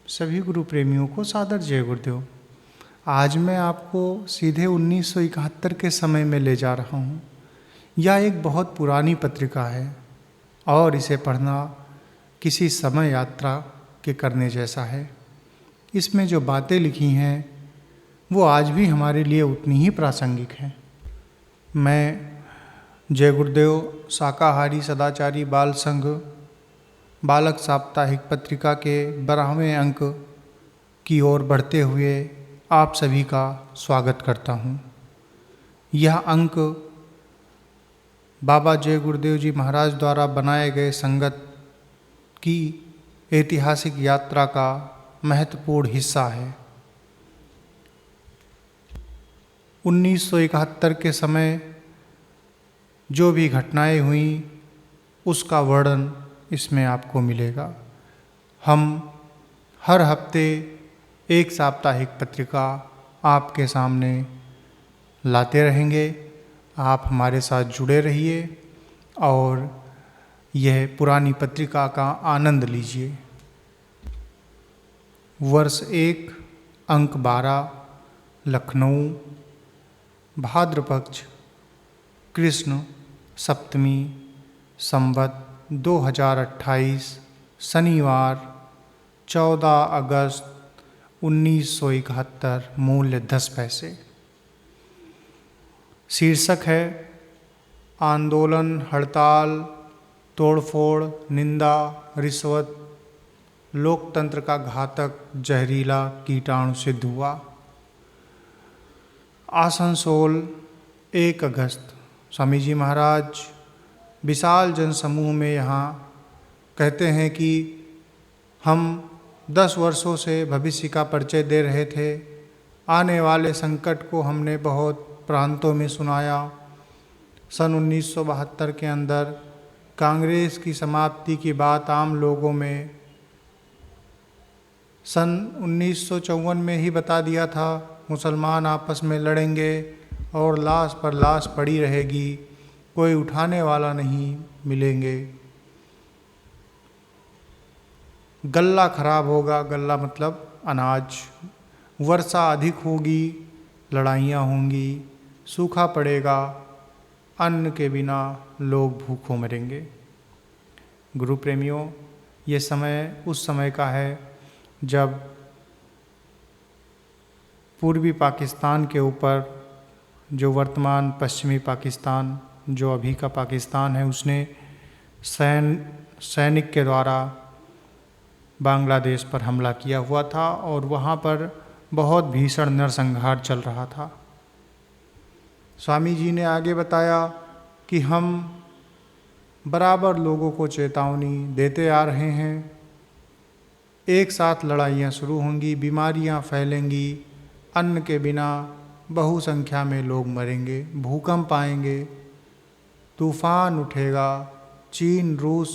सभी गुरु प्रेमियों को सादर जय गुरुदेव। आज मैं आपको सीधे 1971 के समय में ले जा रहा हूँ। यह एक बहुत पुरानी पत्रिका है और इसे पढ़ना किसी समय यात्रा के करने जैसा है। इसमें जो बातें लिखी हैं वो आज भी हमारे लिए उतनी ही प्रासंगिक हैं। मैं जय गुरुदेव शाकाहारी सदाचारी बाल संघ बालक साप्ताहिक पत्रिका के 12वें अंक की ओर बढ़ते हुए आप सभी का स्वागत करता हूँ। यह अंक बाबा जय गुरुदेव जी महाराज द्वारा बनाए गए संगत की ऐतिहासिक यात्रा का महत्वपूर्ण हिस्सा है। 1971 के समय जो भी घटनाएं हुई उसका वर्णन इसमें आपको मिलेगा। हम हर हफ्ते एक साप्ताहिक पत्रिका आपके सामने लाते रहेंगे। आप हमारे साथ जुड़े रहिए और यह पुरानी पत्रिका का आनंद लीजिए। वर्ष 1 अंक 12 लखनऊ, भाद्रपक्ष कृष्ण सप्तमी, संवत 2028, शनिवार 14 अगस्त 1971, मूल्य 10 पैसे। शीर्षक है आंदोलन, हड़ताल, तोड़फोड़, निंदा, रिश्वत, लोकतंत्र का घातक जहरीला कीटाणु सिद्ध हुआ। आसनसोल 1 अगस्त। स्वामी जी महाराज विशाल जनसमूह में यहाँ कहते हैं कि हम 10 वर्षों से भविष्य का परिचय दे रहे थे। आने वाले संकट को हमने बहुत प्रांतों में सुनाया। सन 1972 के अंदर कांग्रेस की समाप्ति की बात आम लोगों में सन 1954 में ही बता दिया था। मुसलमान आपस में लड़ेंगे और लाश पर लाश पड़ी रहेगी, कोई उठाने वाला नहीं मिलेंगे। गल्ला खराब होगा, गल्ला मतलब अनाज। वर्षा अधिक होगी, लड़ाइयाँ होंगी, सूखा पड़ेगा, अन्न के बिना लोग भूखों मरेंगे। गुरु प्रेमियों, ये समय उस समय का है जब पूर्वी पाकिस्तान के ऊपर, जो वर्तमान पश्चिमी पाकिस्तान, जो अभी का पाकिस्तान है, उसने सैनिक के द्वारा बांग्लादेश पर हमला किया हुआ था और वहाँ पर बहुत भीषण नरसंहार चल रहा था। स्वामी जी ने आगे बताया कि हम बराबर लोगों को चेतावनी देते आ रहे हैं। एक साथ लड़ाइयाँ शुरू होंगी, बीमारियाँ फैलेंगी, अन्न के बिना बहुसंख्या में लोग मरेंगे, भूकंप आएंगे, तूफान उठेगा, चीन, रूस,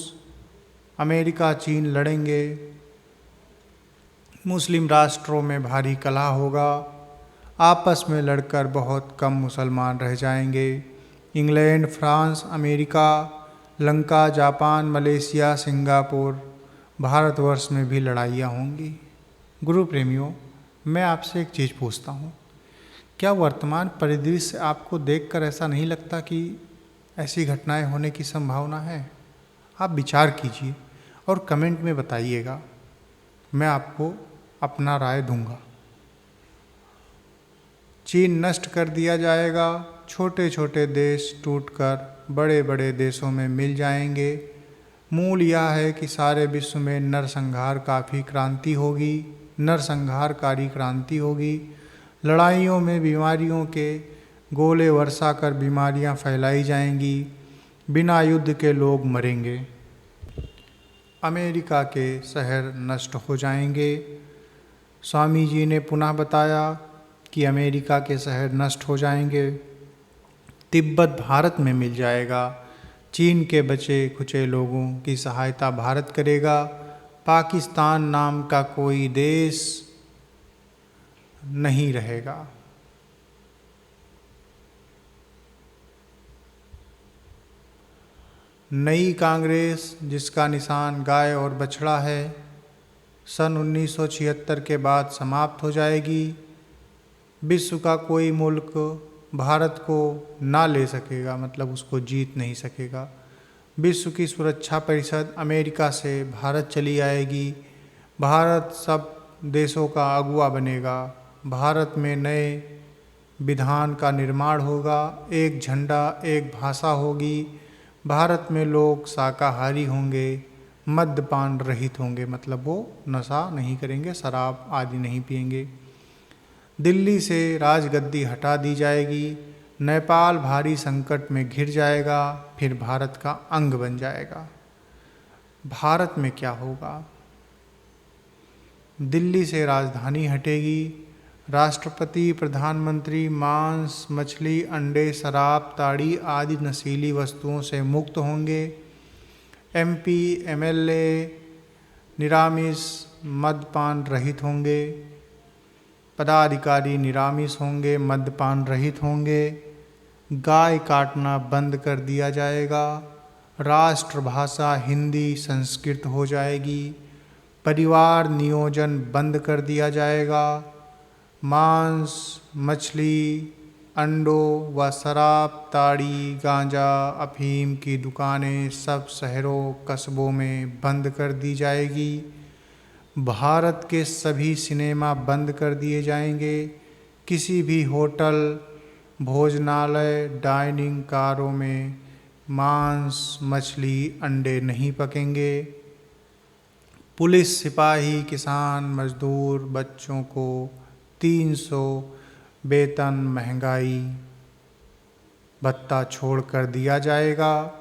अमेरिका, चीन लड़ेंगे, मुस्लिम राष्ट्रों में भारी कलह होगा, आपस में लड़कर बहुत कम मुसलमान रह जाएंगे। England, France, America, Lanka, Japan, Malaysia, Singapore, Bharatvarsh में भी लड़ाइयाँ होंगी। गुरु प्रेमियों, मैं आपसे एक चीज़ पूछता हूँ, क्या वर्तमान परिदृश्य आपको देखकर ऐसा नहीं लगता कि ऐसी घटनाएं होने की संभावना है? आप विचार कीजिए और कमेंट में बताइएगा, मैं आपको अपना राय दूंगा। चीन नष्ट कर दिया जाएगा, छोटे छोटे देश टूटकर बड़े बड़े देशों में मिल जाएंगे। मूल यह है कि सारे विश्व में नरसंहारकारी क्रांति होगी। लड़ाइयों में बीमारियों के गोले वर्षा कर बीमारियां फैलाई जाएंगी, बिना युद्ध के लोग मरेंगे। अमेरिका के शहर नष्ट हो जाएंगे। स्वामी जी ने पुनः बताया कि अमेरिका के शहर नष्ट हो जाएंगे, तिब्बत भारत में मिल जाएगा, चीन के बचे खुचे लोगों की सहायता भारत करेगा, पाकिस्तान नाम का कोई देश नहीं रहेगा। नई कांग्रेस, जिसका निशान गाय और बछड़ा है, सन 1976 के बाद समाप्त हो जाएगी। विश्व का कोई मुल्क भारत को ना ले सकेगा, मतलब उसको जीत नहीं सकेगा। विश्व की सुरक्षा परिषद अमेरिका से भारत चली आएगी। भारत सब देशों का अगुवा बनेगा। भारत में नए विधान का निर्माण होगा। एक झंडा, एक भाषा होगी। भारत में लोग शाकाहारी होंगे, मद्यपान रहित होंगे, मतलब वो नशा नहीं करेंगे, शराब आदि नहीं पिएंगे। दिल्ली से राजगद्दी हटा दी जाएगी। नेपाल भारी संकट में घिर जाएगा, फिर भारत का अंग बन जाएगा। भारत में क्या होगा? दिल्ली से राजधानी हटेगी। राष्ट्रपति, प्रधानमंत्री मांस, मछली, अंडे, शराब, ताड़ी आदि नशीली वस्तुओं से मुक्त होंगे। एमपी, एमएलए निरामिष मद्यपान रहित होंगे। पदाधिकारी निरामिष होंगे, मद्यपान रहित होंगे। गाय काटना बंद कर दिया जाएगा। राष्ट्रभाषा हिंदी संस्कृत हो जाएगी। परिवार नियोजन बंद कर दिया जाएगा। मांस, मछली, अंडों व शराब, ताड़ी, गांजा, अफीम की दुकानें सब शहरों कस्बों में बंद कर दी जाएगी। भारत के सभी सिनेमा बंद कर दिए जाएंगे। किसी भी होटल, भोजनालय, डाइनिंग कारों में मांस, मछली, अंडे नहीं पकेंगे। पुलिस, सिपाही, किसान, मजदूर, बच्चों को 300 वेतन, महंगाई भत्ता छोड़ कर दिया जाएगा।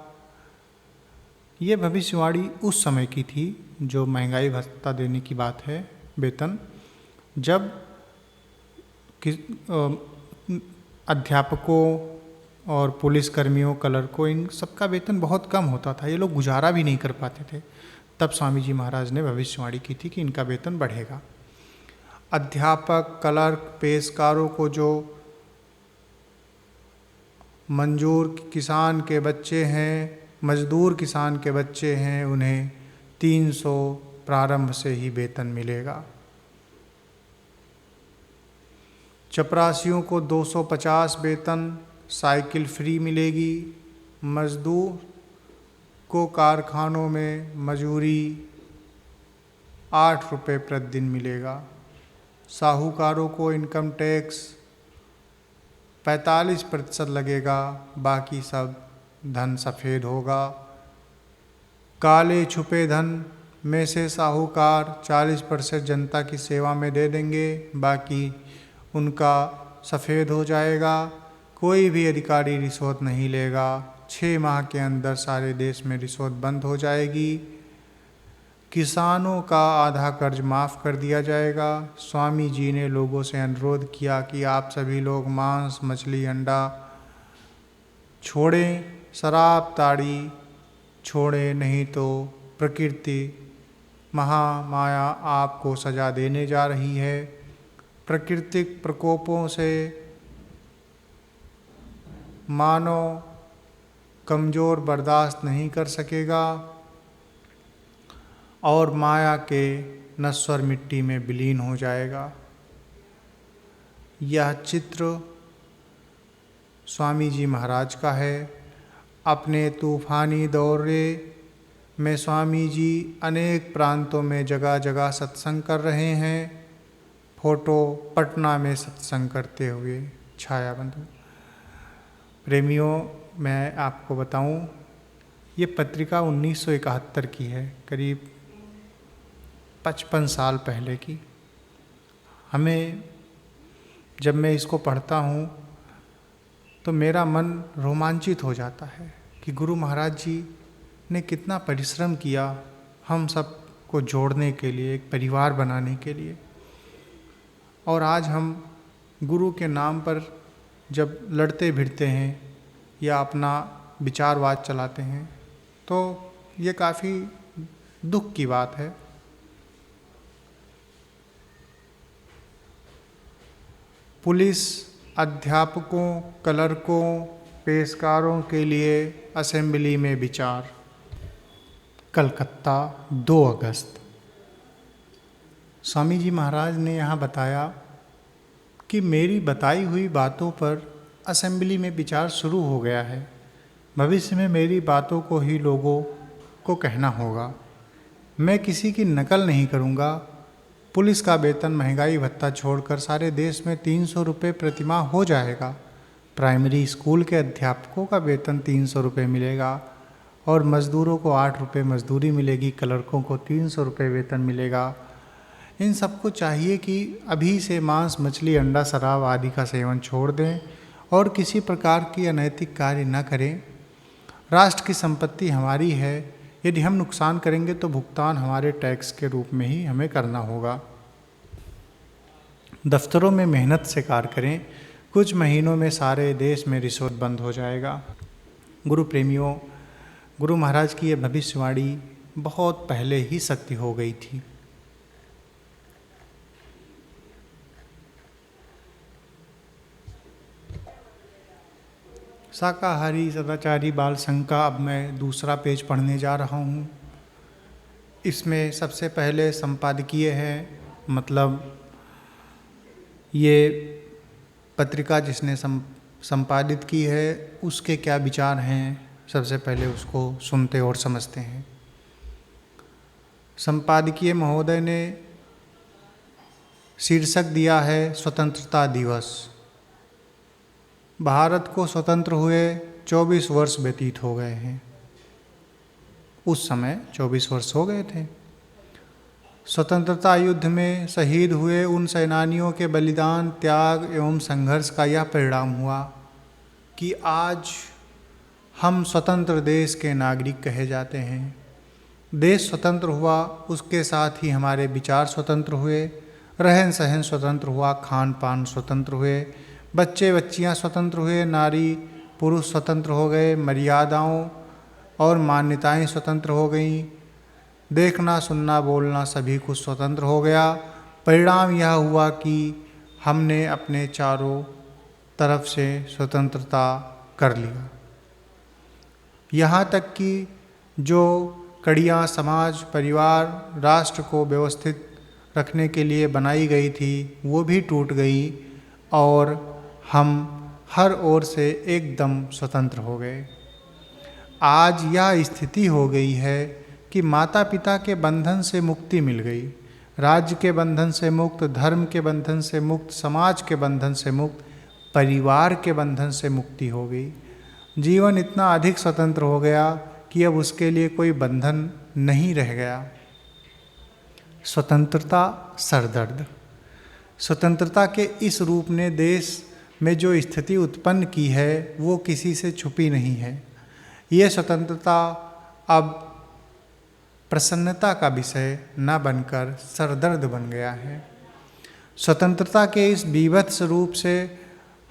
ये भविष्यवाणी उस समय की थी जो महंगाई भत्ता देने की बात है, वेतन। जब अध्यापकों और पुलिसकर्मियों, क्लर्कों, इन सबका वेतन बहुत कम होता था, ये लोग गुजारा भी नहीं कर पाते थे। तब स्वामी जी महाराज ने भविष्यवाणी की थी कि इनका वेतन बढ़ेगा। अध्यापक, क्लर्क, पेशकारों को जो मंजूर किसान के बच्चे हैं, मजदूर किसान के बच्चे हैं, उन्हें 300 प्रारंभ से ही वेतन मिलेगा। चपरासियों को 250 वेतन, साइकिल फ्री मिलेगी। मजदूर को कारखानों में मजूरी 8 रुपये प्रतिदिन मिलेगा। साहूकारों को इनकम टैक्स 45% लगेगा, बाकी सब धन सफ़ेद होगा। काले छुपे धन में से साहूकार 40% जनता की सेवा में दे देंगे, बाकी उनका सफ़ेद हो जाएगा। कोई भी अधिकारी रिश्वत नहीं लेगा। 6 माह के अंदर सारे देश में रिश्वत बंद हो जाएगी। किसानों का आधा कर्ज माफ़ कर दिया जाएगा। स्वामी जी ने लोगों से अनुरोध किया कि आप सभी लोग मांस, मछली, अंडा छोड़ें, शराब, ताड़ी छोड़ें, नहीं तो प्रकृति महामाया आपको सज़ा देने जा रही है। प्राकृतिक प्रकोपों से मानव कमज़ोर बर्दाश्त नहीं कर सकेगा और माया के नश्वर मिट्टी में विलीन हो जाएगा। यह चित्र स्वामी जी महाराज का है। अपने तूफ़ानी दौरे में स्वामी जी अनेक प्रांतों में जगह जगह सत्संग कर रहे हैं। फोटो पटना में सत्संग करते हुए छाया बंधु। प्रेमियों, मैं आपको बताऊं, ये पत्रिका 1971 की है, करीब 55 साल पहले की। हमें जब मैं इसको पढ़ता हूँ तो मेरा मन रोमांचित हो जाता है कि गुरु महाराज जी ने कितना परिश्रम किया हम सब को जोड़ने के लिए, एक परिवार बनाने के लिए। और आज हम गुरु के नाम पर जब लड़ते भिड़ते हैं या अपना विचारवाद चलाते हैं तो ये काफ़ी दुख की बात है। पुलिस, अध्यापकों, क्लर्कों, पेशकारों के लिए असेंबली में विचार। कलकत्ता, 2 अगस्त। स्वामी जी महाराज ने यहाँ बताया कि मेरी बताई हुई बातों पर असेंबली में विचार शुरू हो गया है। भविष्य में मेरी बातों को ही लोगों को कहना होगा। मैं किसी की नकल नहीं करूँगा। पुलिस का वेतन महंगाई भत्ता छोड़कर सारे देश में 300 रुपये प्रतिमाह हो जाएगा। प्राइमरी स्कूल के अध्यापकों का वेतन 300 रुपये मिलेगा और मज़दूरों को 8 रुपये मजदूरी मिलेगी, क्लर्कों को 300 रुपये वेतन मिलेगा। इन सबको चाहिए कि अभी से मांस, मछली, अंडा, शराब आदि का सेवन छोड़ दें और किसी प्रकार की अनैतिक कार्य न करें। राष्ट्र की संपत्ति हमारी है। यदि हम नुकसान करेंगे तो भुगतान हमारे टैक्स के रूप में ही हमें करना होगा। दफ्तरों में मेहनत से कार्य करें। कुछ महीनों में सारे देश में रिश्वत बंद हो जाएगा। गुरु प्रेमियों, गुरु महाराज की ये भविष्यवाणी बहुत पहले ही सत्य हो गई थी। शाकाहारी सदाचारी बाल संघ का अब मैं दूसरा पेज पढ़ने जा रहा हूँ। इसमें सबसे पहले संपादकीय है, मतलब ये पत्रिका जिसने संपादित की है उसके क्या विचार हैं, सबसे पहले उसको सुनते और समझते हैं। संपादकीय महोदय ने शीर्षक दिया है स्वतंत्रता दिवस। भारत को स्वतंत्र हुए 24 वर्ष व्यतीत हो गए हैं। उस समय 24 वर्ष हो गए थे। स्वतंत्रता युद्ध में शहीद हुए उन सेनानियों के बलिदान, त्याग एवं संघर्ष का यह परिणाम हुआ कि आज हम स्वतंत्र देश के नागरिक कहे जाते हैं। देश स्वतंत्र हुआ, उसके साथ ही हमारे विचार स्वतंत्र हुए, रहन सहन स्वतंत्र हुआ, खान पान स्वतंत्र हुए, बच्चे बच्चियां स्वतंत्र हुए, नारी पुरुष स्वतंत्र हो गए, मर्यादाओं और मान्यताएं स्वतंत्र हो गईं, देखना सुनना बोलना सभी कुछ स्वतंत्र हो गया। परिणाम यह हुआ कि हमने अपने चारों तरफ से स्वतंत्रता कर लिया। यहाँ तक कि जो कड़ियाँ समाज, परिवार, राष्ट्र को व्यवस्थित रखने के लिए बनाई गई थी वो भी टूट गई और हम हर ओर से एकदम स्वतंत्र हो गए। आज यह स्थिति हो गई है कि माता पिता के बंधन से मुक्ति मिल गई, राज्य के बंधन से मुक्त, धर्म के बंधन से मुक्त, समाज के बंधन से मुक्त, परिवार के बंधन से मुक्ति हो गई। जीवन इतना अधिक स्वतंत्र हो गया कि अब उसके लिए कोई बंधन नहीं रह गया। स्वतंत्रता सरदर्द। स्वतंत्रता के इस रूप ने देश में जो स्थिति उत्पन्न की है वो किसी से छुपी नहीं है। ये स्वतंत्रता अब प्रसन्नता का विषय न बनकर सरदर्द बन गया है। स्वतंत्रता के इस बीभत्स रूप से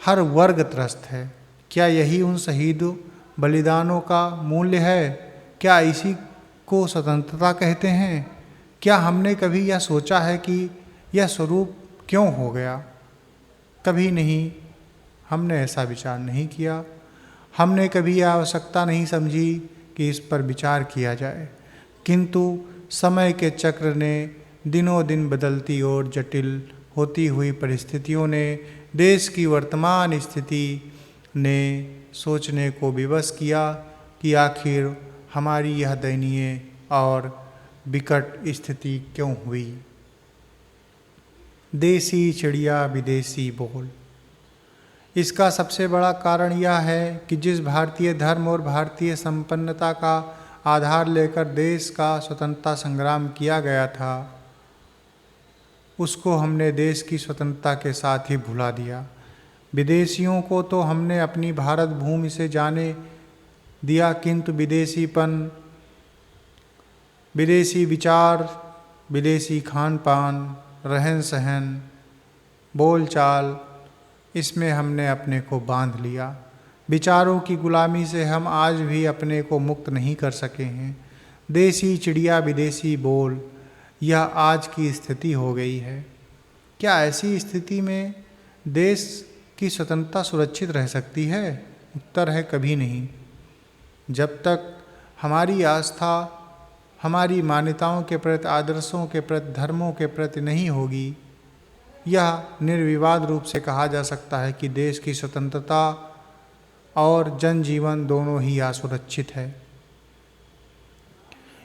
हर वर्ग त्रस्त है। क्या यही उन शहीदों बलिदानों का मूल्य है? क्या इसी को स्वतंत्रता कहते हैं? क्या हमने कभी यह सोचा है कि यह स्वरूप क्यों हो गया? कभी नहीं, हमने ऐसा विचार नहीं किया। हमने कभी यह आवश्यकता नहीं समझी कि इस पर विचार किया जाए। किंतु समय के चक्र ने, दिनों दिन बदलती और जटिल होती हुई परिस्थितियों ने, देश की वर्तमान स्थिति ने सोचने को विवश किया कि आखिर हमारी यह दयनीय और विकट स्थिति क्यों हुई। देसी चिड़िया विदेशी बोल। इसका सबसे बड़ा कारण यह है कि जिस भारतीय धर्म और भारतीय संपन्नता का आधार लेकर देश का स्वतंत्रता संग्राम किया गया था, उसको हमने देश की स्वतंत्रता के साथ ही भुला दिया। विदेशियों को तो हमने अपनी भारत भूमि से जाने दिया, किंतु विदेशीपन, विदेशी विचार, विदेशी खान पान, रहन सहन, बोलचाल, इसमें हमने अपने को बांध लिया। विचारों की गुलामी से हम आज भी अपने को मुक्त नहीं कर सके हैं। देसी चिड़िया विदेशी बोल, यह आज की स्थिति हो गई है। क्या ऐसी स्थिति में देश की स्वतंत्रता सुरक्षित रह सकती है? उत्तर है कभी नहीं। जब तक हमारी आस्था हमारी मान्यताओं के प्रति, आदर्शों के प्रति, धर्मों के प्रति नहीं होगी, यह निर्विवाद रूप से कहा जा सकता है कि देश की स्वतंत्रता और जनजीवन दोनों ही असुरक्षित है।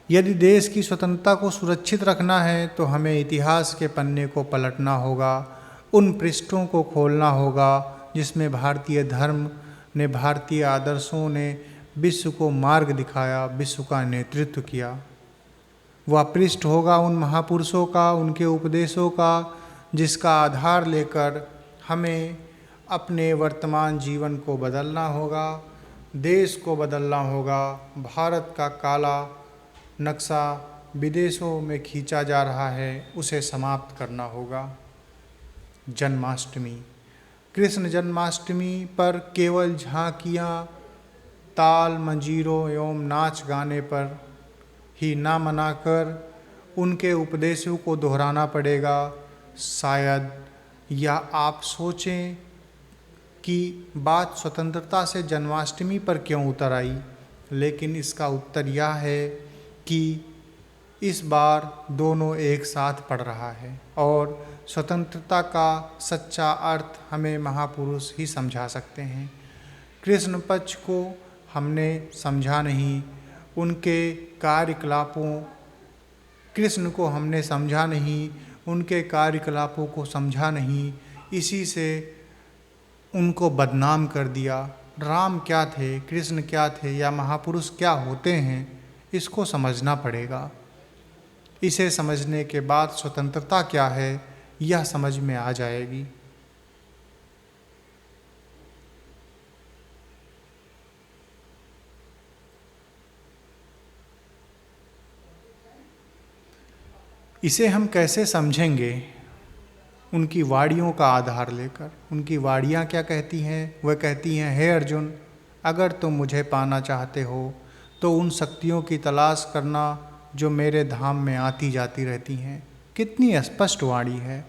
यदि देश की स्वतंत्रता को सुरक्षित रखना है तो हमें इतिहास के पन्ने को पलटना होगा, उन पृष्ठों को खोलना होगा जिसमें भारतीय धर्म ने, भारतीय आदर्शों ने विश्व को मार्ग दिखाया, विश्व का नेतृत्व किया। वह पृष्ठ होगा उन महापुरुषों का, उनके उपदेशों का, जिसका आधार लेकर हमें अपने वर्तमान जीवन को बदलना होगा, देश को बदलना होगा। भारत का काला नक्शा विदेशों में खींचा जा रहा है, उसे समाप्त करना होगा। जन्माष्टमी, कृष्ण जन्माष्टमी पर केवल झांकियाँ, ताल मंजीरों एवं नाच गाने पर ही ना मनाकर उनके उपदेशों को दोहराना पड़ेगा। शायद या आप सोचें कि बात स्वतंत्रता से जन्माष्टमी पर क्यों उतर आई, लेकिन इसका उत्तर यह है कि इस बार दोनों एक साथ पड़ रहा है और स्वतंत्रता का सच्चा अर्थ हमें महापुरुष ही समझा सकते हैं। कृष्ण पक्ष को हमने समझा नहीं, उनके कार्यकलापों, कृष्ण को हमने समझा नहीं, उनके कार्यकलापों को समझा नहीं, इसी से उनको बदनाम कर दिया। राम क्या थे, कृष्ण क्या थे, या महापुरुष क्या होते हैं, इसको समझना पड़ेगा। इसे समझने के बाद स्वतंत्रता क्या है यह समझ में आ जाएगी। इसे हम कैसे समझेंगे? उनकी वाणियों का आधार लेकर। उनकी वाणियाँ क्या कहती हैं? वह कहती हैं, हे अर्जुन, अगर तुम मुझे पाना चाहते हो तो उन शक्तियों की तलाश करना जो मेरे धाम में आती जाती रहती हैं। कितनी स्पष्ट वाणी है।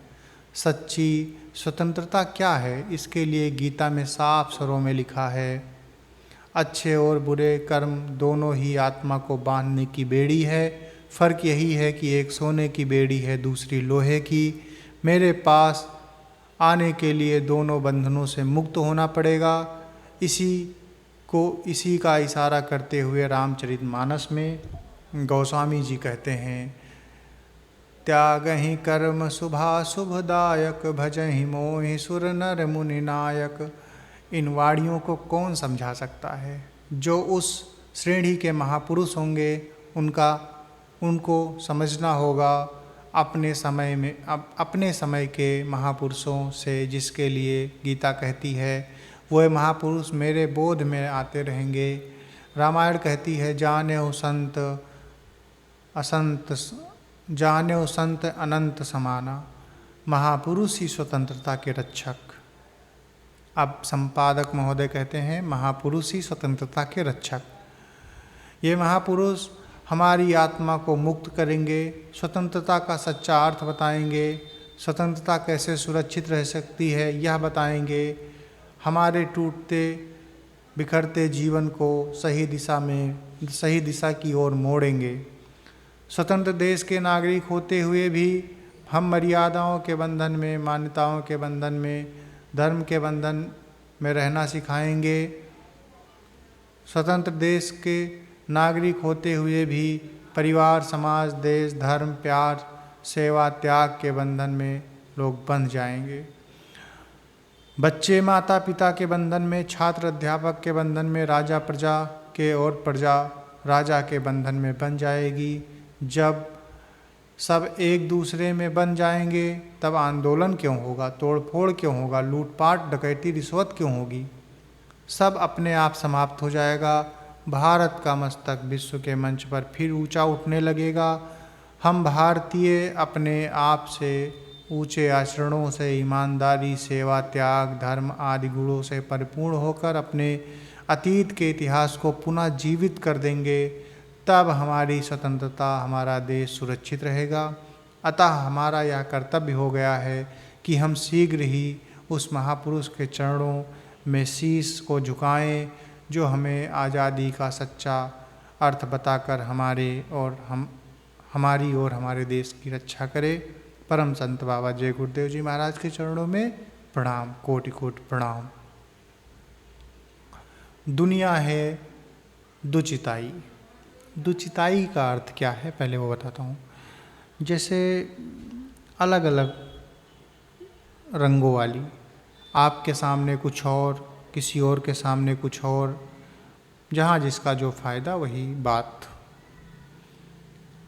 सच्ची स्वतंत्रता क्या है, इसके लिए गीता में साफ स्वरों में लिखा है, अच्छे और बुरे कर्म दोनों ही आत्मा को बांधने की बेड़ी है। फ़र्क यही है कि एक सोने की बेड़ी है, दूसरी लोहे की। मेरे पास आने के लिए दोनों बंधनों से मुक्त होना पड़ेगा। इसी का इशारा करते हुए रामचरितमानस में गोस्वामी जी कहते हैं, त्यागहि कर्म शुभाशुभदायक, भजहि मोहि सुर नर मुनि नायक। इन वाणियों को कौन समझा सकता है? जो उस श्रेणी के महापुरुष होंगे उनको समझना होगा। अपने समय के महापुरुषों से, जिसके लिए गीता कहती है वह महापुरुष मेरे बोध में आते रहेंगे। रामायण कहती है, जानेउ संत अनंत समाना। महापुरुष ही स्वतंत्रता के रक्षक। अब संपादक महोदय कहते हैं, महापुरुष ही स्वतंत्रता के रक्षक। ये महापुरुष हमारी आत्मा को मुक्त करेंगे, स्वतंत्रता का सच्चा अर्थ बताएंगे, स्वतंत्रता कैसे सुरक्षित रह सकती है यह बताएंगे, हमारे टूटते बिखरते जीवन को सही दिशा की ओर मोड़ेंगे। स्वतंत्र देश के नागरिक होते हुए भी हम मर्यादाओं के बंधन में, मान्यताओं के बंधन में, धर्म के बंधन में रहना सिखाएंगे। स्वतंत्र देश के नागरिक होते हुए भी परिवार, समाज, देश, धर्म, प्यार, सेवा, त्याग के बंधन में लोग बंध जाएंगे। बच्चे माता पिता के बंधन में, छात्र अध्यापक के बंधन में, राजा प्रजा के और प्रजा राजा के बंधन में बन जाएगी। जब सब एक दूसरे में बन जाएंगे तब आंदोलन क्यों होगा, तोड़फोड़ क्यों होगा, लूटपाट, डकैती, रिश्वत क्यों होगी? सब अपने आप समाप्त हो जाएगा। भारत का मस्तक विश्व के मंच पर फिर ऊंचा उठने लगेगा। हम भारतीय अपने आप से, ऊंचे आचरणों से, ईमानदारी, सेवा, त्याग, धर्म आदि गुणों से परिपूर्ण होकर अपने अतीत के इतिहास को पुनः जीवित कर देंगे। तब हमारी स्वतंत्रता, हमारा देश सुरक्षित रहेगा। अतः हमारा यह कर्तव्य हो गया है कि हम शीघ्र ही उस महापुरुष के चरणों में शीश को झुकाएं, जो हमें आज़ादी का सच्चा अर्थ बताकर हमारे और हमारी और हमारे देश की रक्षा करे। परम संत बाबा जय गुरुदेव जी महाराज के चरणों में प्रणाम, कोटि कोटि प्रणाम। दुनिया है दुचिताई। दुचिताई का अर्थ क्या है पहले वो बताता हूँ। जैसे अलग अलग रंगों वाली, आपके सामने कुछ और, किसी और के सामने कुछ और, जहाँ जिसका जो फायदा वही बात।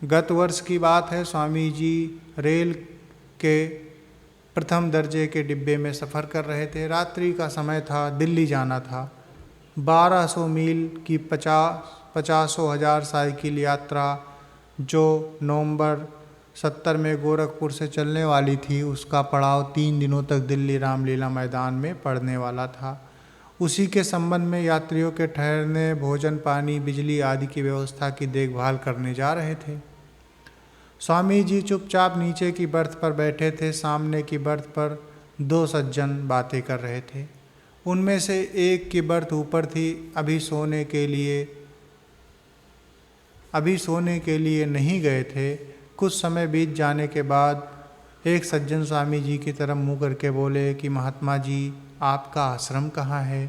गत वर्ष की बात है, स्वामी जी रेल के प्रथम दर्जे के डिब्बे में सफ़र कर रहे थे। रात्रि का समय था, दिल्ली जाना था। 1200 मील की 50,000 साइकिल यात्रा जो नवंबर 70 में गोरखपुर से चलने वाली थी, उसका पड़ाव 3 दिनों तक दिल्ली रामलीला मैदान में पड़ने वाला था। उसी के संबंध में यात्रियों के ठहरने, भोजन पानी, बिजली आदि की व्यवस्था की देखभाल करने जा रहे थे। स्वामी जी चुपचाप नीचे की बर्थ पर बैठे थे। सामने की बर्थ पर 2 सज्जन बातें कर रहे थे। उनमें से एक की बर्थ ऊपर थी। अभी सोने के लिए नहीं गए थे। कुछ समय बीत जाने के बाद एक सज्जन स्वामी जी की तरफ मुँह करके बोले कि महात्मा जी, आपका आश्रम कहाँ है?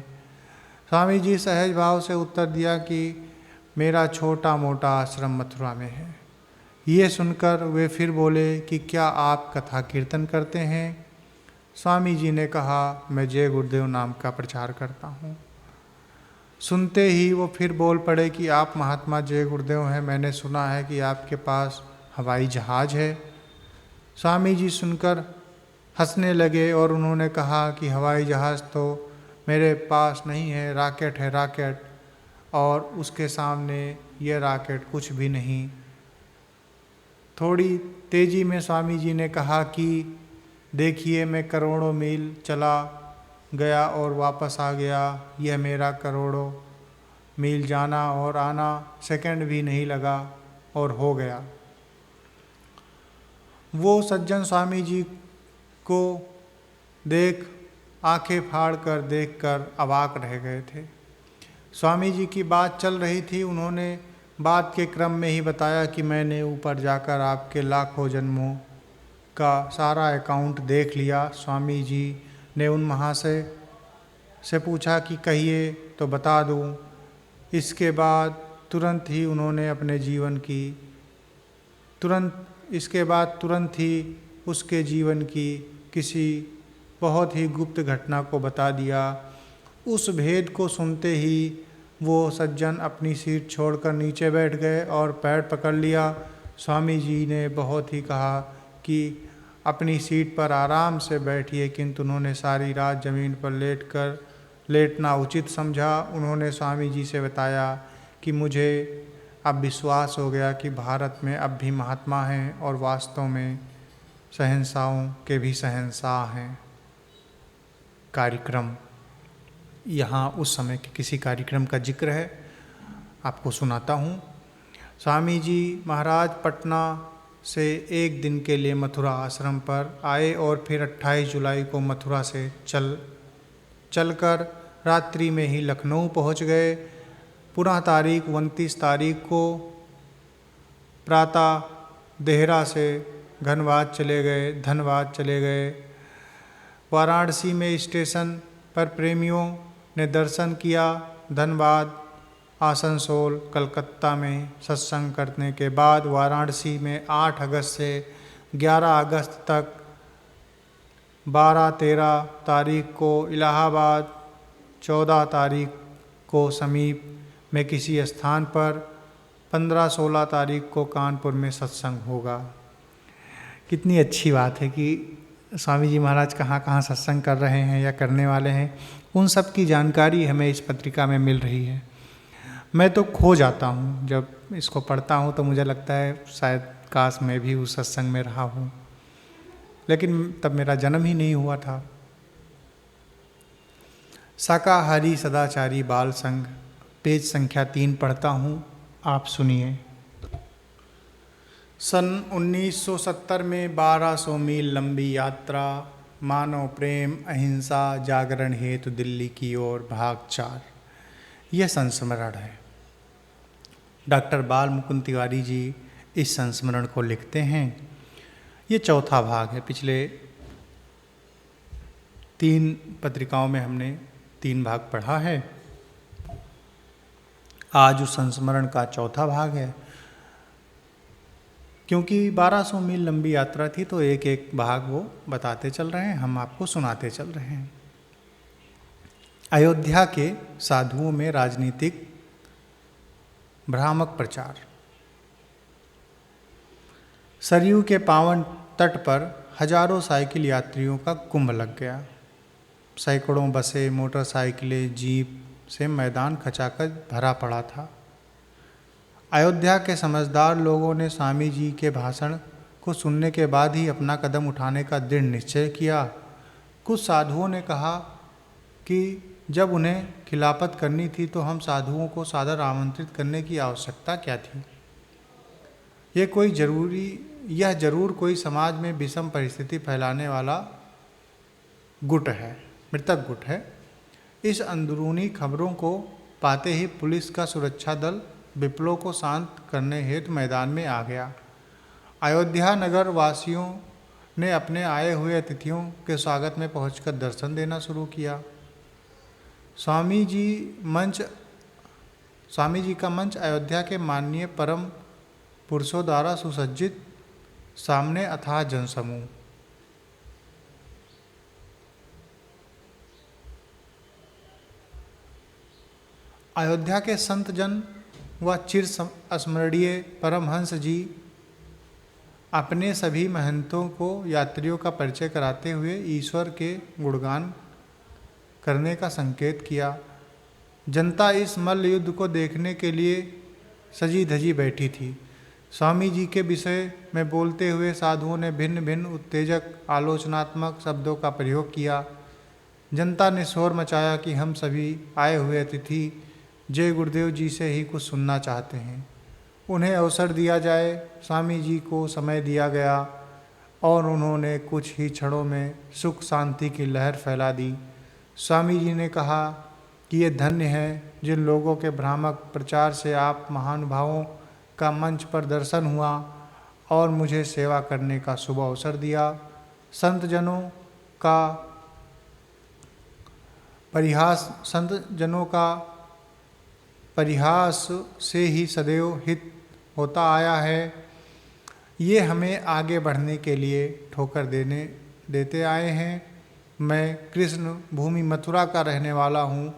स्वामी जी सहज भाव से उत्तर दिया कि मेरा छोटा मोटा आश्रम मथुरा में है। ये सुनकर वे फिर बोले कि क्या आप कथा कीर्तन करते हैं? स्वामी जी ने कहा, मैं जय गुरुदेव नाम का प्रचार करता हूँ। सुनते ही वो फिर बोल पड़े कि आप महात्मा जय गुरुदेव हैं, मैंने सुना है कि आपके पास हवाई जहाज़ है। स्वामी जी सुनकर हंसने लगे और उन्होंने कहा कि हवाई जहाज़ तो मेरे पास नहीं है, रॉकेट है, रॉकेट। और उसके सामने ये रॉकेट कुछ भी नहीं। थोड़ी तेज़ी में स्वामी जी ने कहा कि देखिए, मैं करोड़ों मील चला गया और वापस आ गया। यह मेरा करोड़ों मील जाना और आना सेकंड भी नहीं लगा और हो गया। वो सज्जन स्वामी जी को देख आंखें फाड़ कर देख कर अवाक रह गए थे। स्वामी जी की बात चल रही थी। उन्होंने बात के क्रम में ही बताया कि मैंने ऊपर जाकर आपके लाखों जन्मों का सारा अकाउंट देख लिया। स्वामी जी ने उन महाशय से पूछा कि कहिए तो बता दूं। इसके बाद तुरंत ही उसके जीवन की किसी बहुत ही गुप्त घटना को बता दिया। उस भेद को सुनते ही वो सज्जन अपनी सीट छोड़कर नीचे बैठ गए और पैर पकड़ लिया। स्वामी जी ने बहुत ही कहा कि अपनी सीट पर आराम से बैठिए, किंतु उन्होंने सारी रात ज़मीन पर लेटना उचित समझा। उन्होंने स्वामी जी से बताया कि मुझे अब विश्वास हो गया कि भारत में अब भी महात्मा हैं और वास्तव में शहंशाहों के भी शहंशाह हैं। कार्यक्रम, यहाँ उस समय के किसी कार्यक्रम का जिक्र है, आपको सुनाता हूँ। स्वामी जी महाराज पटना से एक दिन के लिए मथुरा आश्रम पर आए और फिर 28 जुलाई को मथुरा से चलकर रात्रि में ही लखनऊ पहुँच गए। पुनः तारीख 29 तारीख को प्रातः देहरा से धनबाद चले गए। वाराणसी में स्टेशन पर प्रेमियों ने दर्शन किया। धनबाद, आसनसोल, कलकत्ता में सत्संग करने के बाद वाराणसी में 8 अगस्त से 11 अगस्त तक 12-13 तारीख को इलाहाबाद, 14 तारीख को समीप में किसी स्थान पर, 15-16 तारीख को कानपुर में सत्संग होगा। कितनी अच्छी बात है कि स्वामी जी महाराज कहाँ कहाँ सत्संग कर रहे हैं या करने वाले हैं, उन सब की जानकारी हमें इस पत्रिका में मिल रही है। मैं तो खो जाता हूँ जब इसको पढ़ता हूँ, तो मुझे लगता है शायद काश मैं भी उस सत्संग में रहा हूँ, लेकिन तब मेरा जन्म ही नहीं हुआ था। शाकाहारी सदाचारी बाल संघ, पेज संख्या 3 पढ़ता हूँ, आप सुनिए। सन 1970 में 1200 मील लंबी यात्रा, मानव प्रेम, अहिंसा, जागरण हेतु दिल्ली की ओर भाग 4, यह संस्मरण है। डॉक्टर बाल मुकुंद तिवारी जी इस संस्मरण को लिखते हैं। ये चौथा भाग है। पिछले 3 पत्रिकाओं में हमने 3 भाग पढ़ा है। आज उस संस्मरण का चौथा भाग है। क्योंकि 1200 मील लंबी यात्रा थी तो एक एक भाग वो बताते चल रहे हैं, हम आपको सुनाते चल रहे हैं। अयोध्या के साधुओं में राजनीतिक भ्रामक प्रचार। सरयू के पावन तट पर हजारों साइकिल यात्रियों का कुंभ लग गया। सैकड़ों बसें, मोटरसाइकिलें, जीप से मैदान खचाखच भरा पड़ा था। अयोध्या के समझदार लोगों ने स्वामी जी के भाषण को सुनने के बाद ही अपना कदम उठाने का दृढ़ निश्चय किया। कुछ साधुओं ने कहा कि जब उन्हें खिलाफत करनी थी तो हम साधुओं को सादर आमंत्रित करने की आवश्यकता क्या थी। यह जरूर कोई समाज में विषम परिस्थिति फैलाने वाला गुट है, मृतक गुट है। इस अंदरूनी खबरों को पाते ही पुलिस का सुरक्षा दल विप्लव को शांत करने हेतु मैदान में आ गया। अयोध्या नगर वासियों ने अपने आए हुए अतिथियों के स्वागत में पहुंचकर दर्शन देना शुरू किया। स्वामी जी का मंच अयोध्या के माननीय परम पुरुषों द्वारा सुसज्जित, सामने अथाह जनसमूह। अयोध्या के संत जन व चिर स्मरणीय परमहंस जी अपने सभी महंतों को यात्रियों का परिचय कराते हुए ईश्वर के गुणगान करने का संकेत किया। जनता इस मल्ल युद्ध को देखने के लिए सजी धजी बैठी थी। स्वामी जी के विषय में बोलते हुए साधुओं ने भिन्न भिन्न उत्तेजक आलोचनात्मक शब्दों का प्रयोग किया। जनता ने शोर मचाया कि हम सभी आए हुए अतिथि जय गुरुदेव जी से ही कुछ सुनना चाहते हैं, उन्हें अवसर दिया जाए। स्वामी जी को समय दिया गया और उन्होंने कुछ ही क्षणों में सुख शांति की लहर फैला दी। स्वामी जी ने कहा कि ये धन्य है जिन लोगों के भ्रामक प्रचार से आप महानुभावों का मंच पर दर्शन हुआ और मुझे सेवा करने का शुभ अवसर दिया। संत जनों का परिहास से ही सदैव हित होता आया है। ये हमें आगे बढ़ने के लिए ठोकर देते आए हैं। मैं कृष्ण भूमि मथुरा का रहने वाला हूँ।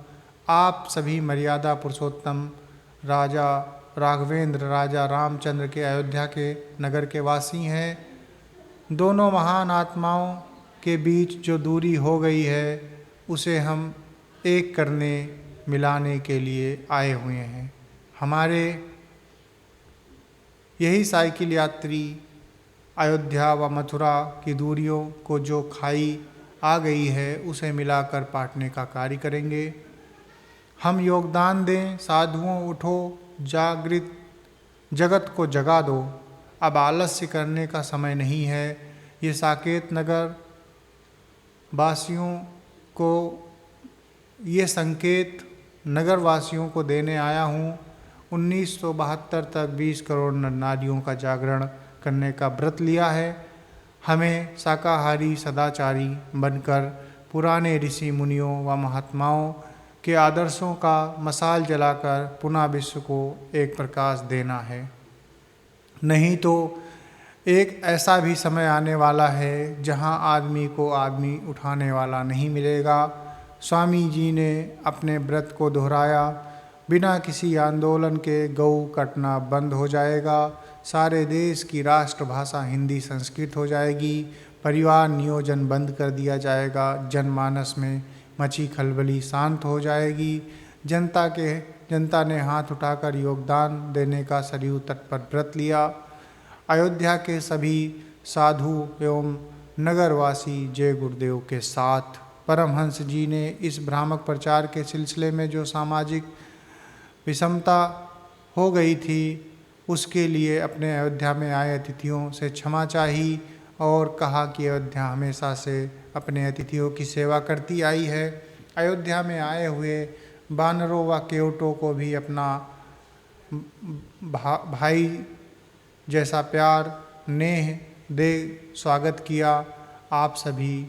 आप सभी मर्यादा पुरुषोत्तम राजा राघवेंद्र, राजा रामचंद्र के अयोध्या के नगर के वासी हैं। दोनों महान आत्माओं के बीच जो दूरी हो गई है उसे हम एक करने मिलाने के लिए आए हुए हैं। हमारे यही साइकिल यात्री अयोध्या व मथुरा की दूरियों को जो खाई आ गई है उसे मिलाकर पाटने का कार्य करेंगे। हम योगदान दें। साधुओं उठो, जागृत जगत को जगा दो। अब आलस्य करने का समय नहीं है। ये साकेत नगर वासियों को ये संकेत नगर वासियों को देने आया हूँ। 1972 तक 20 करोड़ नर नारियों का जागरण करने का व्रत लिया है। हमें शाकाहारी सदाचारी बनकर पुराने ऋषि मुनियों व महात्माओं के आदर्शों का मशाल जलाकर पुनः विश्व को एक प्रकाश देना है। नहीं तो एक ऐसा भी समय आने वाला है जहां आदमी को आदमी उठाने वाला नहीं मिलेगा। स्वामी जी ने अपने व्रत को दोहराया। बिना किसी आंदोलन के गऊ कटना बंद हो जाएगा। सारे देश की राष्ट्रभाषा हिंदी संस्कृत हो जाएगी। परिवार नियोजन बंद कर दिया जाएगा। जनमानस में मची खलबली शांत हो जाएगी। जनता ने हाथ उठाकर योगदान देने का सरयू तट पर व्रत लिया। अयोध्या के सभी साधु एवं नगरवासी जय गुरुदेव के साथ। परमहंस जी ने इस भ्रामक प्रचार के सिलसिले में जो सामाजिक विषमता हो गई थी उसके लिए अपने अयोध्या में आए अतिथियों से क्षमा चाही और कहा कि अयोध्या हमेशा से अपने अतिथियों की सेवा करती आई है। अयोध्या में आए हुए बानरों व केवटों को भी अपना भाई जैसा प्यार नेह दे स्वागत किया आप सभी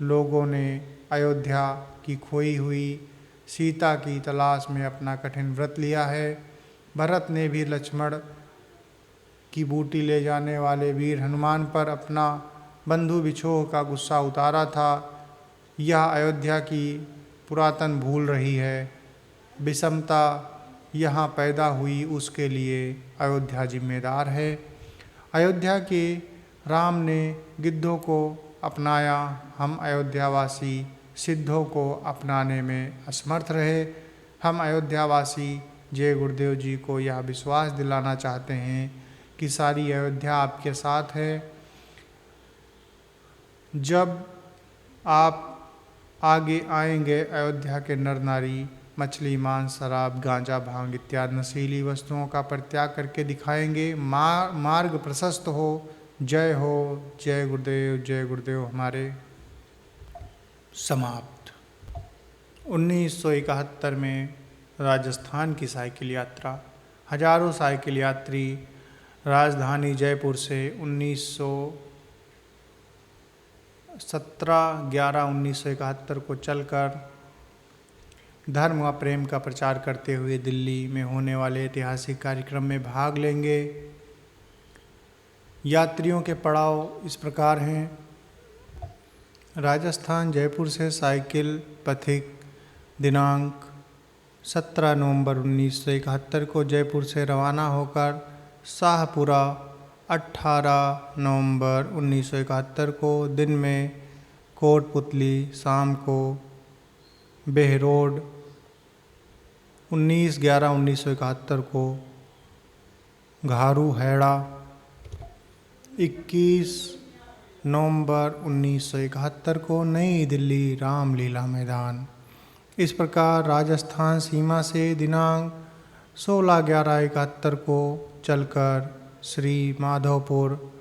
लोगों ने अयोध्या की खोई हुई सीता की तलाश में अपना कठिन व्रत लिया है। भरत ने भी लक्ष्मण की बूटी ले जाने वाले वीर हनुमान पर अपना बंधु विछोह का गुस्सा उतारा था। यह अयोध्या की पुरातन भूल रही है। विषमता यहाँ पैदा हुई, उसके लिए अयोध्या जिम्मेदार है। अयोध्या के राम ने गिद्धों को अपनाया, हम अयोध्यावासी सिद्धों को अपनाने में असमर्थ रहे। हम अयोध्यावासी जय गुरुदेव जी को यह विश्वास दिलाना चाहते हैं कि सारी अयोध्या आपके साथ है। जब आप आगे आएंगे, अयोध्या के नर नारी मछली, मांस, शराब, गांजा, भांग इत्यादि नशीली वस्तुओं का परित्याग करके दिखाएंगे। मार्ग प्रशस्त हो। जय हो, जय गुरुदेव हमारे। समाप्त। 1971 में राजस्थान की साइकिल यात्रा। हजारों साइकिल यात्री राजधानी जयपुर से 17/11/1971 को चलकर धर्म व प्रेम का प्रचार करते हुए दिल्ली में होने वाले ऐतिहासिक कार्यक्रम में भाग लेंगे। यात्रियों के पड़ाव इस प्रकार हैं। राजस्थान जयपुर से साइकिल पथिक दिनांक 17 नवंबर 1971 को जयपुर से रवाना होकर शाहपुरा 18 नवंबर 1971 को दिन में कोटपुतली, शाम को बेहरोड 19/11/1971 को घारू हैड़ा 21 नवंबर 1971 को नई दिल्ली रामलीला मैदान। इस प्रकार राजस्थान सीमा से दिनांक 16/11/71 को चलकर श्री माधवपुर,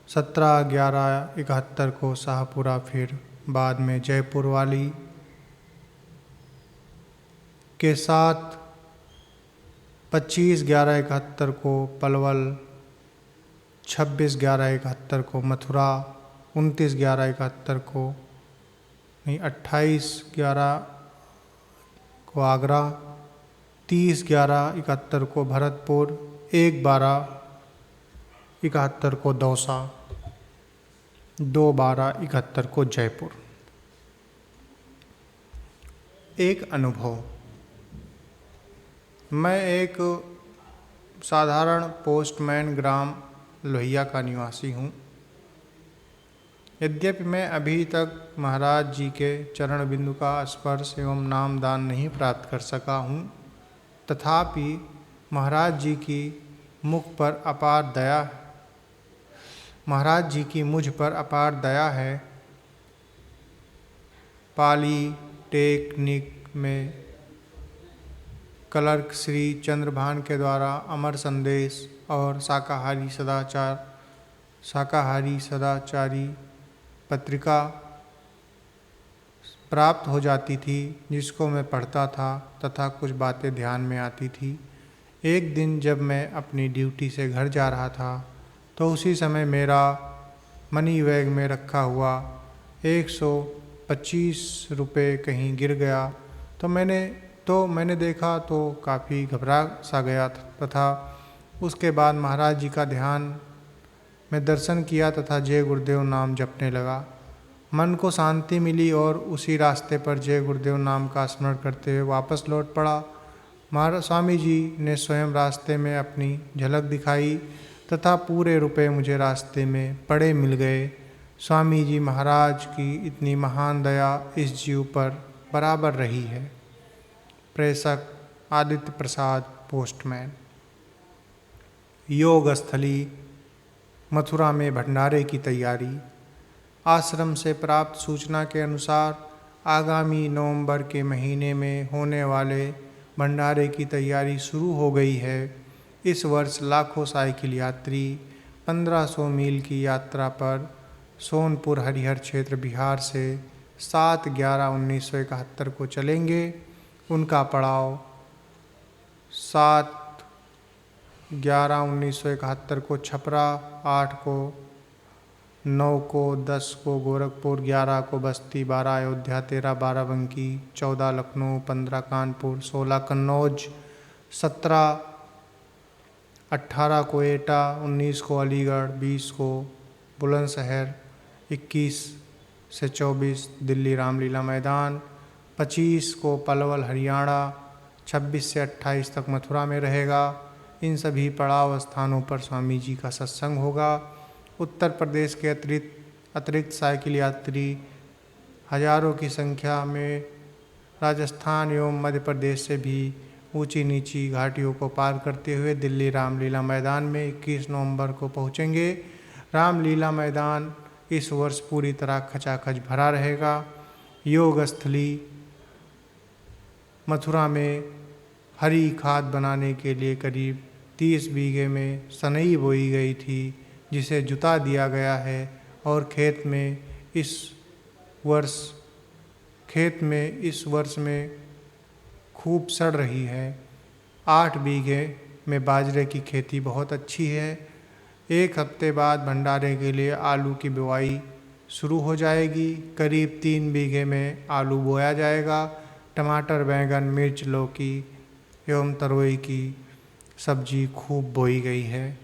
17/11/71 को शाहपुरा, फिर बाद में जयपुर वाली के साथ 25/11/71 को पलवल, 26/11/71 को मथुरा, 29/11/71 को नहीं 28/11 को आगरा, 30/11/71 को भरतपुर, 1/12/71 को दौसा, 2/12/71 को जयपुर। एक अनुभव। मैं एक साधारण पोस्टमैन ग्राम लोहिया का निवासी हूँ। यद्यपि मैं अभी तक महाराज जी के चरण बिंदु का स्पर्श एवं नामदान नहीं प्राप्त कर सका हूँ, तथापि महाराज जी की मुझ पर अपार दया है। पॉलीटेक्निक में क्लर्क श्री चंद्रभान के द्वारा अमर संदेश और शाकाहारी सदाचारी पत्रिका प्राप्त हो जाती थी, जिसको मैं पढ़ता था तथा कुछ बातें ध्यान में आती थी। एक दिन जब मैं अपनी ड्यूटी से घर जा रहा था, तो उसी समय मेरा मनी बैग में रखा हुआ 125 रुपये कहीं गिर गया। तो मैंने देखा तो काफ़ी घबरा सा गया तथा उसके बाद महाराज जी का ध्यान में दर्शन किया तथा जय गुरुदेव नाम जपने लगा। मन को शांति मिली और उसी रास्ते पर जय गुरुदेव नाम का स्मरण करते हुए वापस लौट पड़ा। स्वामी जी ने स्वयं रास्ते में अपनी झलक दिखाई तथा पूरे रुपए मुझे रास्ते में पड़े मिल गए। स्वामी जी महाराज की इतनी महान दया इस जीव पर बराबर रही है। प्रेषक आदित्य प्रसाद, पोस्टमैन। योग स्थली मथुरा में भंडारे की तैयारी। आश्रम से प्राप्त सूचना के अनुसार आगामी नवंबर के महीने में होने वाले भंडारे की तैयारी शुरू हो गई है। इस वर्ष लाखों साइकिल यात्री 1500 मील की यात्रा पर सोनपुर हरिहर क्षेत्र बिहार से 7/11/1971 को चलेंगे। उनका पड़ाव 7 11/1971 को छपरा, 8 को, 9 को, 10 को गोरखपुर, 11 को बस्ती, 12 अयोध्या, 13 बाराबंकी, 14 लखनऊ, 15 कानपुर, 16 कन्नौज, 18 को एटा, 19 को अलीगढ़, 20 को बुलंदशहर, 21 से 24 दिल्ली रामलीला मैदान, 25 को पलवल हरियाणा, 26 से 28 तक मथुरा में रहेगा। इन सभी पड़ाव स्थानों पर स्वामी जी का सत्संग होगा। उत्तर प्रदेश के अतिरिक्त साइकिल यात्री हजारों की संख्या में राजस्थान एवं मध्य प्रदेश से भी ऊंची नीची घाटियों को पार करते हुए दिल्ली रामलीला मैदान में 21 नवंबर को पहुंचेंगे। रामलीला मैदान इस वर्ष पूरी तरह खचाखच भरा रहेगा। योग स्थली मथुरा में हरी खाद बनाने के लिए करीब 30 बीघे में सनई बोई गई थी, जिसे जुता दिया गया है और खेत में इस वर्ष में खूब सड़ रही है। 8 बीघे में बाजरे की खेती बहुत अच्छी है। 1 हफ्ते बाद भंडारे के लिए आलू की बुआई शुरू हो जाएगी। करीब 3 बीघे में आलू बोया जाएगा। टमाटर, बैंगन, मिर्च, लौकी एवं तरोई की सब्जी खूब बोई गई है।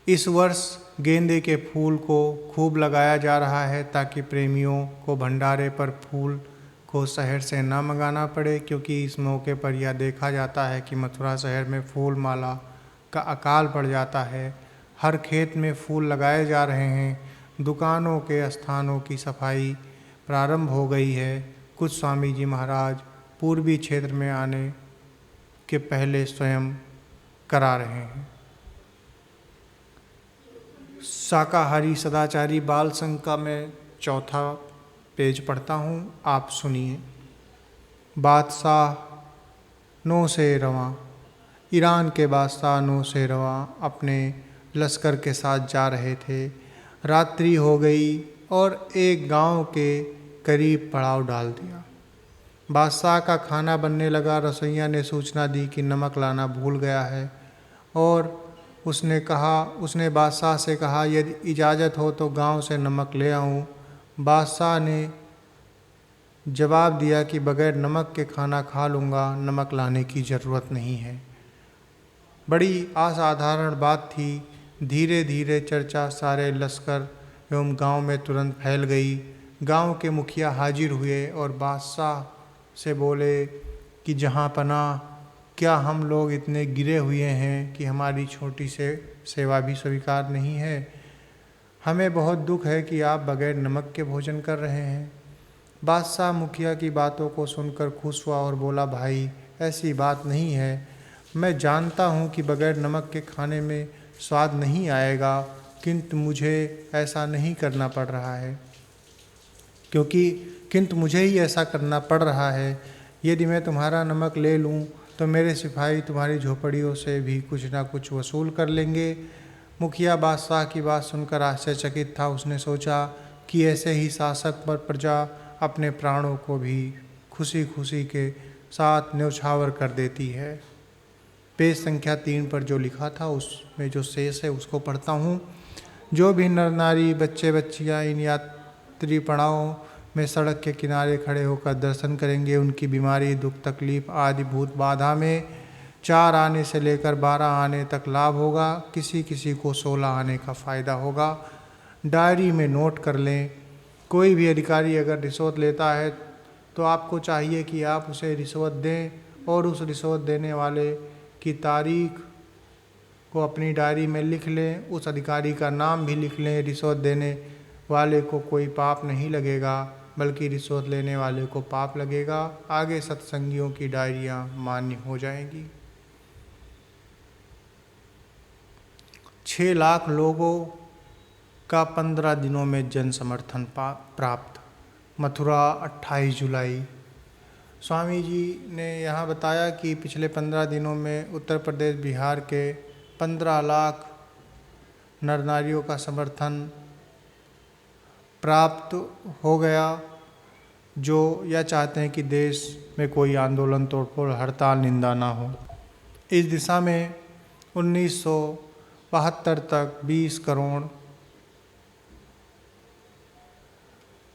इस वर्ष गेंदे के फूल को खूब लगाया जा रहा है ताकि प्रेमियों को भंडारे पर फूल को शहर से न मंगाना पड़े, क्योंकि इस मौके पर यह देखा जाता है कि मथुरा शहर में फूल माला का अकाल पड़ जाता है। हर खेत में फूल लगाए जा रहे हैं। दुकानों के स्थानों की सफाई प्रारंभ हो गई है। कुछ स्वामी जी महाराज पूर्वी क्षेत्र में आने के पहले स्वयं करा रहे हैं। शाकाहारी सदाचारी बाल संघ का मैं 4था पेज पढ़ता हूँ, आप सुनिए। बादशाह नौशेरवां, ईरान के बादशाह नौशेरवां अपने लश्कर के साथ जा रहे थे। रात्रि हो गई और एक गांव के करीब पड़ाव डाल दिया। बादशाह का खाना बनने लगा। रसोइया ने सूचना दी कि नमक लाना भूल गया है और उसने बादशाह से कहा, यदि इजाज़त हो तो गांव से नमक ले आऊं। बादशाह ने जवाब दिया कि बगैर नमक के खाना खा लूँगा, नमक लाने की ज़रूरत नहीं है। बड़ी असाधारण बात थी। धीरे धीरे चर्चा सारे लश्कर एवं गांव में तुरंत फैल गई। गांव के मुखिया हाजिर हुए और बादशाह से बोले कि जहाँ पनाह, क्या हम लोग इतने गिरे हुए हैं कि हमारी छोटी से सेवा भी स्वीकार नहीं है। हमें बहुत दुख है कि आप बगैर नमक के भोजन कर रहे हैं। बादशाह मुखिया की बातों को सुनकर खुश हुआ और बोला, भाई ऐसी बात नहीं है। मैं जानता हूँ कि बगैर नमक के खाने में स्वाद नहीं आएगा, किंतु मुझे ऐसा नहीं करना पड़ रहा है किंतु मुझे ही ऐसा करना पड़ रहा है। यदि मैं तुम्हारा नमक ले लूँ तो मेरे सिपाही तुम्हारी झोपड़ियों से भी कुछ ना कुछ वसूल कर लेंगे। मुखिया बादशाह की बात सुनकर आश्चर्यचकित था। उसने सोचा कि ऐसे ही शासक पर प्रजा अपने प्राणों को भी खुशी खुशी के साथ न्यौछावर कर देती है। पेज संख्या 3 पर जो लिखा था उसमें जो शेष है उसको पढ़ता हूँ। जो भी नर नारी, बच्चे बच्चियाँ इन यात्री पड़ावों में सड़क के किनारे खड़े होकर दर्शन करेंगे, उनकी बीमारी, दुख, तकलीफ आदि भूत बाधा में 4 आने से लेकर 12 आने तक लाभ होगा। किसी किसी को 16 आने का फ़ायदा होगा। डायरी में नोट कर लें। कोई भी अधिकारी अगर रिश्वत लेता है तो आपको चाहिए कि आप उसे रिश्वत दें और उस रिश्वत देने वाले की तारीख को अपनी डायरी में लिख लें। उस अधिकारी का नाम भी लिख लें। रिश्वत देने वाले को कोई पाप नहीं लगेगा, बल्कि रिश्वत लेने वाले को पाप लगेगा। आगे सत्संगियों की डायरियाँ मान्य हो जाएंगी। 6 लाख लोगों का 15 दिनों में जन समर्थन प्राप्त। मथुरा 28 जुलाई। स्वामी जी ने यहाँ बताया कि पिछले 15 दिनों में उत्तर प्रदेश, बिहार के 15 लाख नर नारियों का समर्थन प्राप्त हो गया, जो यह चाहते हैं कि देश में कोई आंदोलन, तोड़फोड़, हड़ताल, निंदा ना हो। इस दिशा में 1972 तक 20 करोड़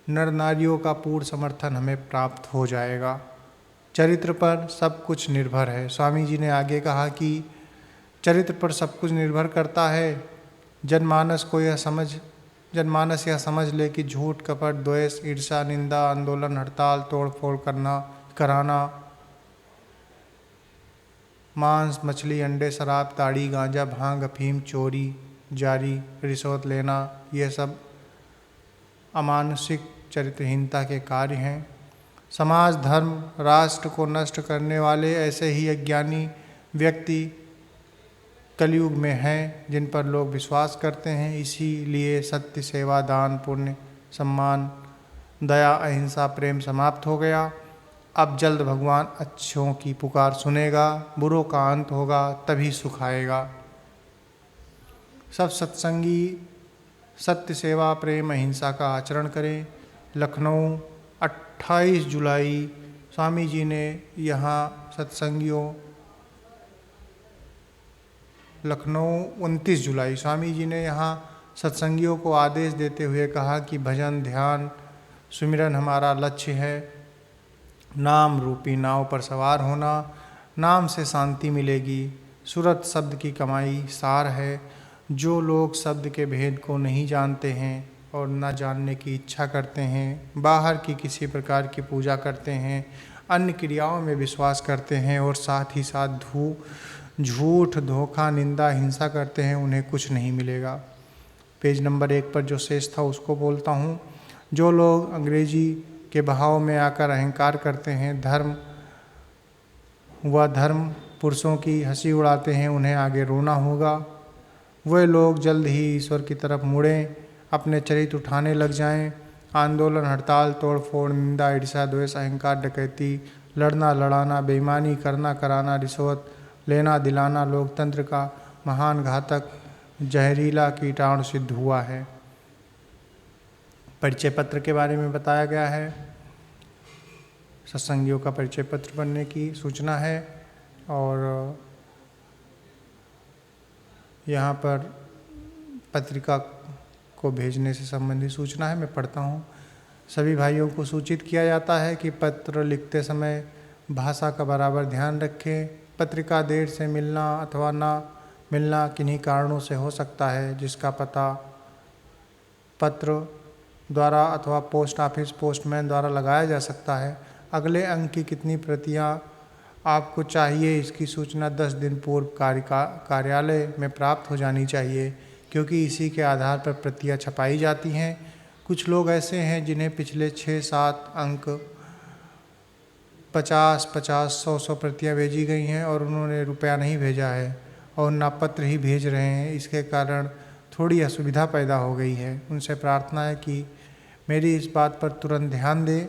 नर नारियों का पूर्ण समर्थन हमें प्राप्त हो जाएगा। चरित्र पर सब कुछ निर्भर है। स्वामी जी ने आगे कहा कि चरित्र पर सब कुछ निर्भर करता है। जनमानस यह समझ ले कि झूठ, कपट, द्वेष, ईर्ष्या, निंदा, आंदोलन, हड़ताल, तोड़फोड़ कराना, मांस, मछली, अंडे, शराब, ताड़ी, गांजा, भांग, अफीम, चोरी, जारी, रिश्वत लेना, ये सब अमानुषिक चरित्रहीनता के कार्य हैं। समाज, धर्म, राष्ट्र को नष्ट करने वाले ऐसे ही अज्ञानी व्यक्ति कलयुग में हैं जिन पर लोग विश्वास करते हैं। इसीलिए सत्य, सेवा, दान, पुण्य, सम्मान, दया, अहिंसा, प्रेम समाप्त हो गया। अब जल्द भगवान अच्छों की पुकार सुनेगा, बुरों का अंत होगा, तभी सुख आएगा। सब सत्संगी सत्य, सेवा, प्रेम, अहिंसा का आचरण करें। लखनऊ 28 जुलाई स्वामी जी ने यहाँ सत्संगियों, लखनऊ 29 जुलाई स्वामी जी ने यहाँ सत्संगियों को आदेश देते हुए कहा कि भजन, ध्यान, सुमिरन हमारा लक्ष्य है। नाम रूपी नाव पर सवार होना, नाम से शांति मिलेगी। सूरत शब्द की कमाई सार है। जो लोग शब्द के भेद को नहीं जानते हैं और न जानने की इच्छा करते हैं, बाहर की किसी प्रकार की पूजा करते हैं, अन्य क्रियाओं में विश्वास करते हैं और साथ ही साथ झूठ, धोखा, निंदा, हिंसा करते हैं, उन्हें कुछ नहीं मिलेगा। पेज नंबर 1 पर जो शेष था उसको बोलता हूँ। जो लोग अंग्रेजी के बहाव में आकर अहंकार करते हैं, धर्म पुरुषों की हंसी उड़ाते हैं, उन्हें आगे रोना होगा। वे लोग जल्द ही ईश्वर की तरफ मुड़ें, अपने चरित्र उठाने लग जाएं। आंदोलन, हड़ताल, तोड़फोड़, निंदा, ईर्ष्या, द्वेष, अहंकार, डकैती, लड़ना, लड़ाना, बेईमानी करना, कराना, रिश्वत लेना, दिलाना लोकतंत्र का महान घातक जहरीला कीटाणु सिद्ध हुआ है। परिचय पत्र के बारे में बताया गया है। सत्संगियों का परिचय पत्र बनने की सूचना है और यहाँ पर पत्रिका को भेजने से संबंधित सूचना है। मैं पढ़ता हूँ। सभी भाइयों को सूचित किया जाता है कि पत्र लिखते समय भाषा का बराबर ध्यान रखें। पत्रिका देर से मिलना अथवा ना मिलना किन्हीं कारणों से हो सकता है, जिसका पता पत्र द्वारा अथवा पोस्ट ऑफिस पोस्टमैन द्वारा लगाया जा सकता है। अगले अंक की कितनी प्रतियां आपको चाहिए, इसकी सूचना 10 दिन पूर्व कार्यालय में प्राप्त हो जानी चाहिए, क्योंकि इसी के आधार पर प्रतियां छपाई जाती हैं। कुछ लोग ऐसे हैं जिन्हें पिछले 6-7 अंक 50-50, 100-100 प्रतियां भेजी गई हैं और उन्होंने रुपया नहीं भेजा है और ना पत्र ही भेज रहे हैं। इसके कारण थोड़ी असुविधा पैदा हो गई है। उनसे प्रार्थना है कि मेरी इस बात पर तुरंत ध्यान दें।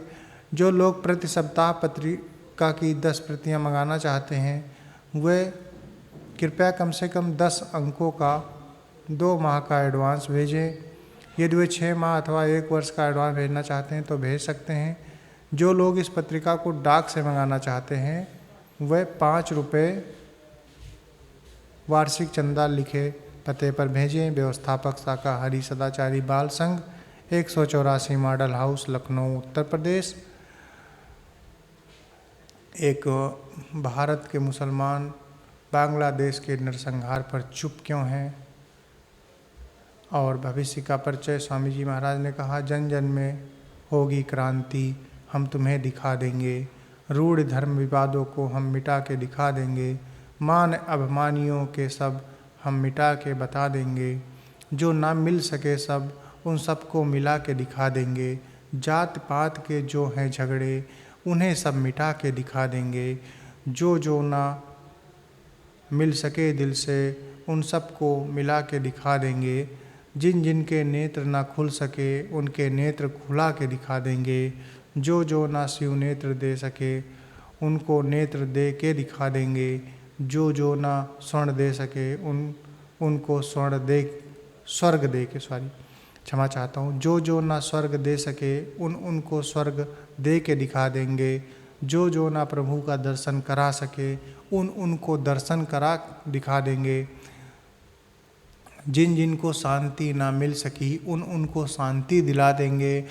जो लोग प्रति सप्ताह पत्रिका की 10 प्रतियां मंगाना चाहते हैं, वे कृपया कम से कम 10 अंकों का 2 माह का एडवांस भेजें। यदि वे 6 माह अथवा 1 वर्ष का एडवांस भेजना चाहते हैं तो भेज सकते हैं। जो लोग इस पत्रिका को डाक से मंगाना चाहते हैं, वे 5 रुपये वार्षिक चंदा लिखे पते पर भेजें। व्यवस्थापक शाकाहारी सदाचारी बाल संघ, 184 मॉडल हाउस, लखनऊ, उत्तर प्रदेश। एक भारत के मुसलमान बांग्लादेश के नरसंहार पर चुप क्यों हैं और भविष्य का परिचय। स्वामी जी महाराज ने कहा, जन जन में होगी क्रांति, हम तुम्हें दिखा देंगे। रूढ़ धर्म विवादों को हम मिटा के दिखा देंगे। मान अभिमानियों के सब हम मिटा के बता देंगे। जो ना मिल सके सब, उन सबको मिला के दिखा देंगे। जात पात के जो हैं झगड़े, उन्हें सब मिटा के दिखा देंगे। जो ना मिल सके दिल से, उन सबको मिला के दिखा देंगे। जिन जिन के नेत्र ना खुल सके, उनके नेत्र खुला के दिखा देंगे। जो ना शिव नेत्र दे सके, उनको नेत्र दे के दिखा देंगे। जो ना स्वर्ण दे सके, उनको स्वर्ग दे के क्षमा चाहता हूँ। जो ना स्वर्ग दे सके, उनको स्वर्ग दे के दिखा देंगे। जो ना प्रभु का दर्शन करा सके, उनको दर्शन करा दिखा देंगे। जिन जिन को शांति ना मिल सकी उनको शांति दिला देंगे।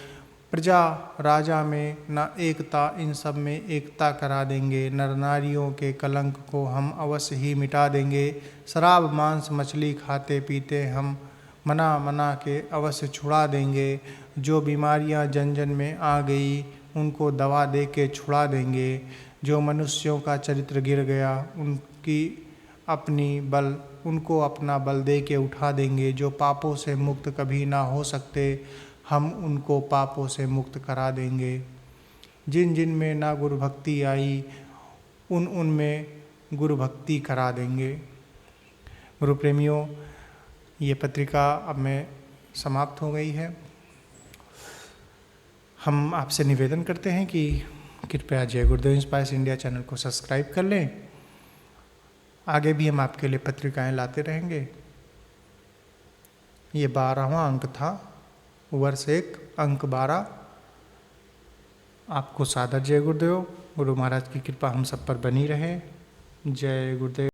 प्रजा राजा में ना एकता, इन सब में एकता करा देंगे। नर नारियों के कलंक को हम अवश्य ही मिटा देंगे। शराब मांस मछली खाते पीते हम मना मना के अवश्य छुड़ा देंगे। जो बीमारियां जन जन में आ गई उनको दवा दे के छुड़ा देंगे। जो मनुष्यों का चरित्र गिर गया उनको अपना बल दे के उठा देंगे। जो पापों से मुक्त कभी ना हो सकते हम उनको पापों से मुक्त करा देंगे। जिन जिन में ना गुरु भक्ति आई उनमें गुरु भक्ति करा देंगे। गुरु प्रेमियों, ये पत्रिका अब में समाप्त हो गई है। हम आपसे निवेदन करते हैं कि कृपया जय गुरुदेव इंस्पायर्स इंडिया चैनल को सब्सक्राइब कर लें। आगे भी हम आपके लिए पत्रिकाएं लाते रहेंगे। ये 12वां अंक था, वर्ष 1 अंक 12। आपको सादर जय गुरुदेव। गुरु महाराज की कृपा हम सब पर बनी रहे। जय गुरुदेव।